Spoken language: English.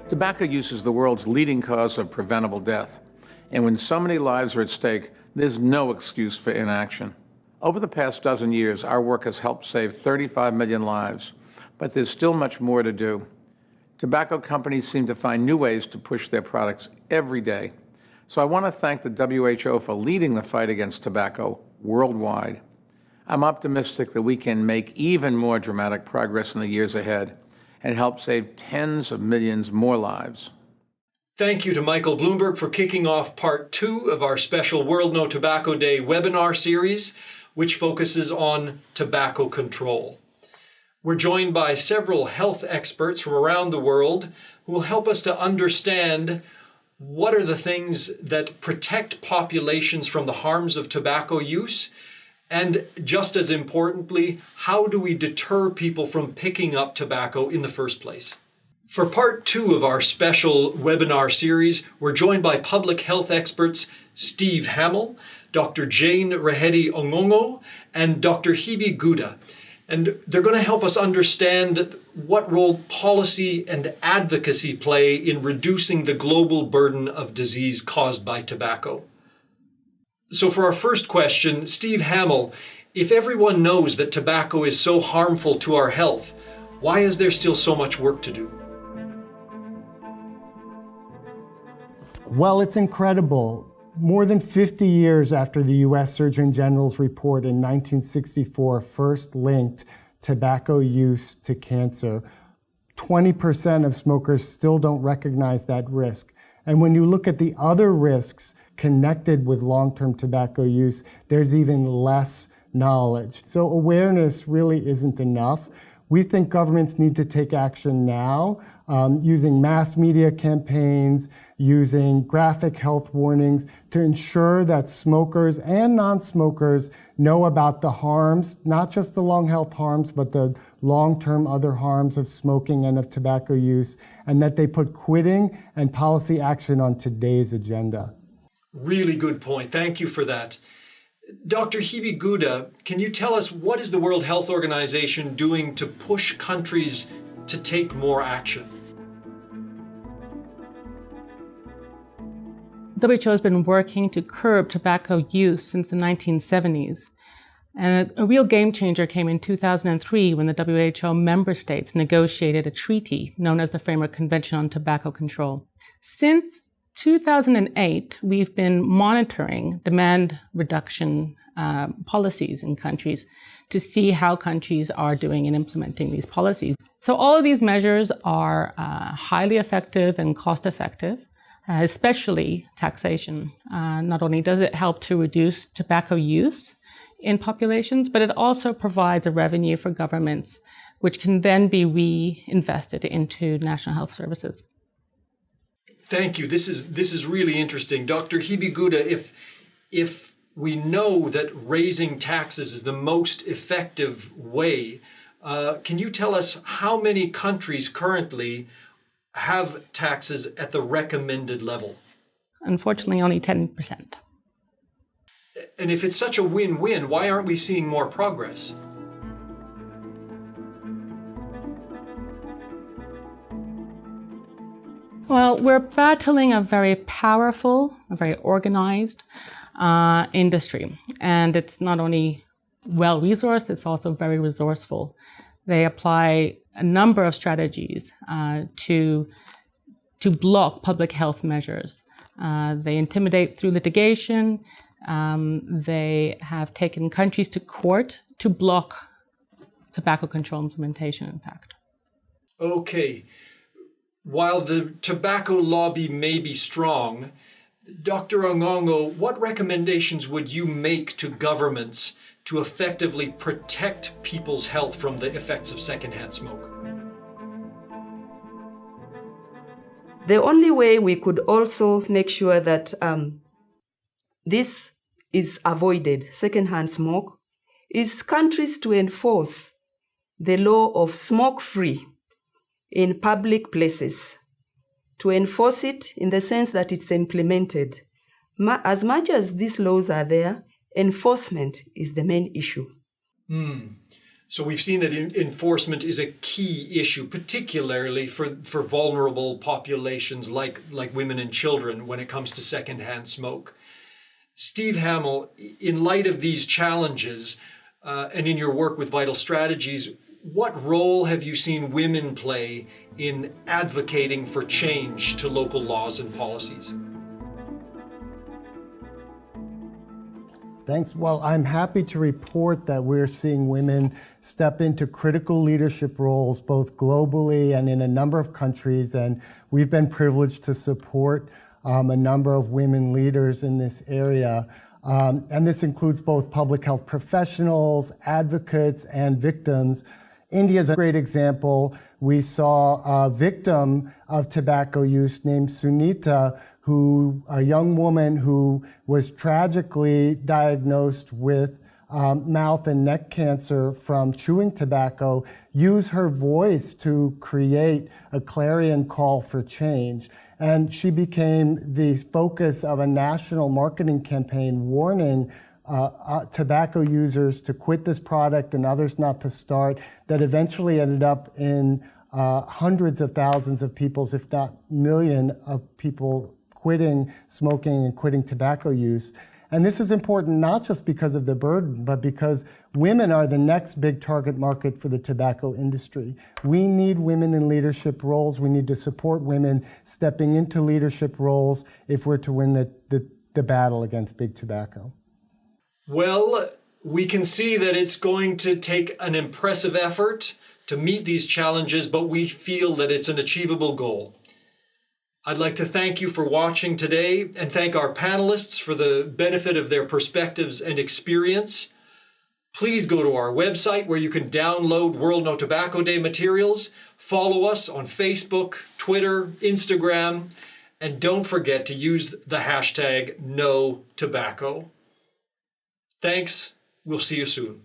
Tobacco use is the world's leading cause of preventable death. And when so many lives are at stake, there's no excuse for inaction. Over the past dozen years, our work has helped save 35 million lives, but there's still much more to do. Tobacco companies seem to find new ways to push their products every day. So I want to thank the WHO for leading the fight against tobacco worldwide. I'm optimistic that we can make even more dramatic progress in the years ahead and help save tens of millions more lives. Thank you to Michael Bloomberg for kicking off part 2 of our special World No Tobacco Day webinar series, which focuses on tobacco control. We're joined by several health experts from around the world who will help us to understand what are the things that protect populations from the harms of tobacco use, and just as importantly, how do we deter people from picking up tobacco in the first place? For part 2 of our special webinar series, we're joined by public health experts Steve Hamill, Dr. Jane Rahedi Ong'ang'o, and Dr. Hebe Gouda. And they're going to help us understand what role policy and advocacy play in reducing the global burden of disease caused by tobacco. So for our first question, Steve Hamill, if everyone knows that tobacco is so harmful to our health, why is there still so much work to do? Well, it's incredible. More than 50 years after the U.S. Surgeon General's report in 1964 first linked tobacco use to cancer, 20% of smokers still don't recognize that risk. And when you look at the other risks connected with long-term tobacco use, there's even less knowledge. So awareness really isn't enough. We think governments need to take action now, using mass media campaigns, using graphic health warnings to ensure that smokers and non-smokers know about the harms, not just the lung health harms, but the long-term other harms of smoking and of tobacco use, and that they put quitting and policy action on today's agenda. Really good point. Thank you for that. Dr. Hebe Gouda, can you tell us what is the World Health Organization doing to push countries to take more action? WHO has been working to curb tobacco use since the 1970s. And a real game changer came in 2003 when the WHO member states negotiated a treaty known as the Framework Convention on Tobacco Control. Since 2008, we've been monitoring demand reduction policies in countries to see how countries are doing in implementing these policies. So all of these measures are highly effective and cost-effective, especially taxation. Not only does it help to reduce tobacco use in populations, but it also provides a revenue for governments, which can then be reinvested into national health services. Thank you. This is really interesting. Dr. Hebe Gouda, if we know that raising taxes is the most effective way, can you tell us how many countries currently have taxes at the recommended level? Unfortunately, only 10%. And if it's such a win-win, why aren't we seeing more progress? Well, we're battling a very powerful, a very organized industry. And it's not only well-resourced, it's also very resourceful. They apply a number of strategies to block public health measures. They intimidate through litigation. They have taken countries to court to block tobacco control implementation, in fact. Okay. While the tobacco lobby may be strong, Dr. Ong'ang'o, what recommendations would you make to governments to effectively protect people's health from the effects of secondhand smoke? The only way we could also make sure that this is avoided, secondhand smoke, is countries to enforce the law of smoke-free in public places, to enforce it in the sense that it's implemented. As much as these laws are there, enforcement is the main issue. So we've seen that enforcement is a key issue, particularly for vulnerable populations like women and children when it comes to secondhand smoke. Steve Hamill, in light of these challenges and in your work with Vital Strategies, what role have you seen women play in advocating for change to local laws and policies? Thanks. Well, I'm happy to report that we're seeing women step into critical leadership roles, both globally and in a number of countries. And we've been privileged to support a number of women leaders in this area. And this includes both public health professionals, advocates, and victims. India is a great example. We saw a victim of tobacco use named Sunita, a young woman who was tragically diagnosed with mouth and neck cancer from chewing tobacco, use her voice to create a clarion call for change. And she became the focus of a national marketing campaign warning tobacco users to quit this product and others not to start, that eventually ended up in hundreds of thousands of people's, if not million of people quitting smoking and quitting tobacco use. And this is important not just because of the burden, but because women are the next big target market for the tobacco industry. We need women in leadership roles. We need to support women stepping into leadership roles if we're to win the battle against big tobacco. Well, we can see that it's going to take an impressive effort to meet these challenges, but we feel that it's an achievable goal. I'd like to thank you for watching today and thank our panelists for the benefit of their perspectives and experience. Please go to our website where you can download World No Tobacco Day materials. Follow us on Facebook, Twitter, Instagram, and don't forget to use the hashtag #NoTobacco. Thanks. We'll see you soon.